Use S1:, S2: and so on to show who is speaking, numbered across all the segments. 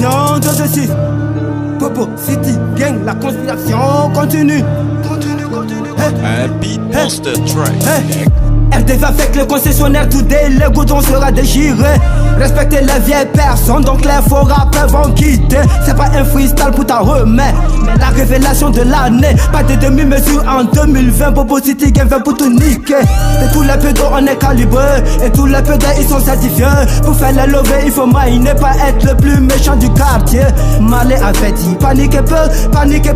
S1: conspiration 226. Bobo City Gang, la conspiration continue.
S2: Un beat monster track.
S1: RDV avec le concessionnaire, tout les goudrons sera déchiré. Respectez les vieilles personnes, donc les faux rappeurs vont quitter. C'est pas un freestyle pour ta remède, mais la révélation de l'année. Pas de demi-mesure en 2020, Bobo City Gang vient pour tout niquer. Et tous les pédos on est calibrés, et tous les pédos ils sont certifiés. Pour faire les levées il faut miner, pas être le plus méchant du quartier. Malais avait dit, paniquez peu, paniquez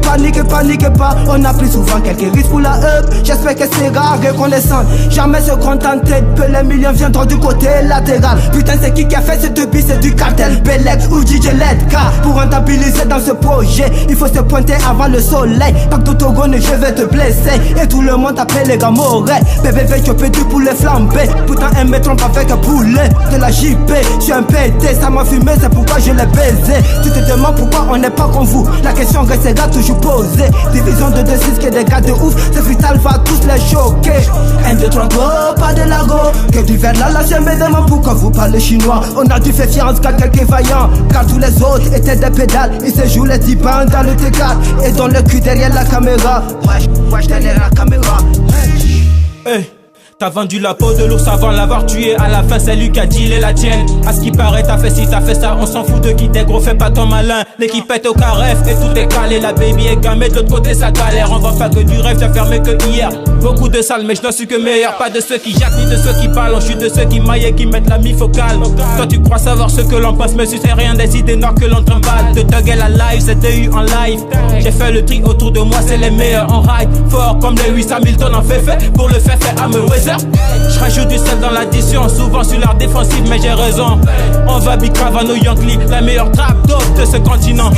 S1: pas. On a pris souvent quelques risques pour la up. J'espère que c'est rare reconnaissant. Jamais se contenter de peu, les millions viendront du côté latéral. Putain c'est qui a fait cette bise, c'est du cartel Bellex ou DJ Ledka. Pour rentabiliser dans ce projet, il faut se pointer avant le soleil. Pas que d'autogone je vais te blesser. Et tout le monde appelle les gars morets. Bébé veille choper du poulet flambé. Putain un me trompe avec un poulet. De la JP, je suis un pété, ça m'a fumé, c'est pourquoi je l'ai baisé. Tu te demandes pourquoi on n'est pas comme vous. La question restera toujours posée. Division de 2-6 qui est des gars de ouf. Ce freestyle va tous les choquer. 1, 2, 3, go, pas de lago. Que du verre là, je me demande pourquoi vous parlez chinois. On a dû faire fiance qu'à quelques vaillants. Car tous les autres étaient des pédales. Ils se jouent les typans dans le T4. Et dans le cul derrière la caméra. Wesh derrière la caméra.
S3: Hey. T'as vendu la peau de l'ours avant l'avoir tué. À la fin c'est lui qui a dealé la tienne. À ce qui paraît t'as fait ci, t'as fait ça. On s'en fout de qui t'es gros, fais pas ton malin. L'équipe est au carref et tout est calé. La baby est gamée, de l'autre côté ça galère. On vend pas que du rêve, j'ai fermé que hier. Beaucoup de salles mais je n'en suis que meilleur. Pas de ceux qui jactent ni de ceux qui parlent. Je suis de ceux qui maillent et qui mettent la mi focale. Toi tu crois savoir ce que l'on pense, mais tu sais rien des idées noires que l'on trimballe. De Thug et la live, c'est DU en live. J'ai fait le tri autour de moi, c'est les meilleurs. On ride fort comme les 800 000 tonnes en fait. Pour le faire à me weather. Je rajoute du sel dans l'addition, souvent sur l'art défensif, mais j'ai raison. On va bicrave à New Yankee, la meilleure trap dope de ce continent.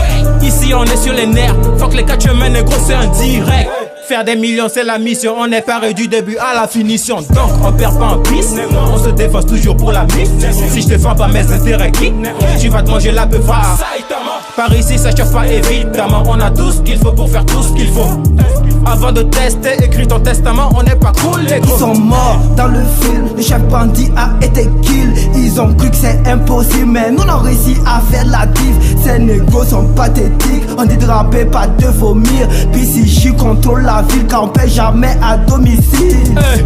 S3: Ici on est sur les nerfs, faut que les 4 chemins négro c'est un direct. Faire des millions c'est la mission, on est pareil du début à la finition. Donc on perd pas en piste, on se défonce toujours pour la mif. Si je défends pas mes intérêts qui, tu vas te manger la peu phare. Par ici ça chauffe pas évidemment, on a tout ce qu'il faut pour faire tout ce qu'il faut. Avant de tester, écris ton testament, on n'est pas cool les gros.
S1: Ils sont morts dans le film, le chef bandit a été kill. Ils ont cru que c'est impossible, mais nous on a réussi à faire la diff. Ces négos sont pathétiques, on dit de rapper, pas de vomir. Puis si j'y contrôle la ville, car on paie jamais à domicile.
S3: Hey.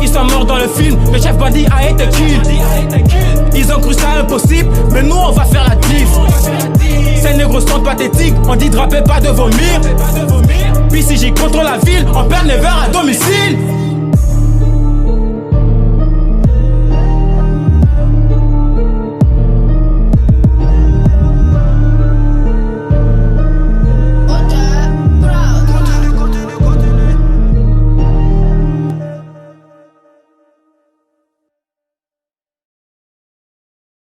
S3: Ils sont morts dans le film, le chef bandit a été kill. Ils ont cru ça impossible, mais nous on va faire la diff. Ces négros sont pathétiques, on dit de rapper, pas de vomir. Puis si j'y contrôle la ville, on perd les verres à domicile.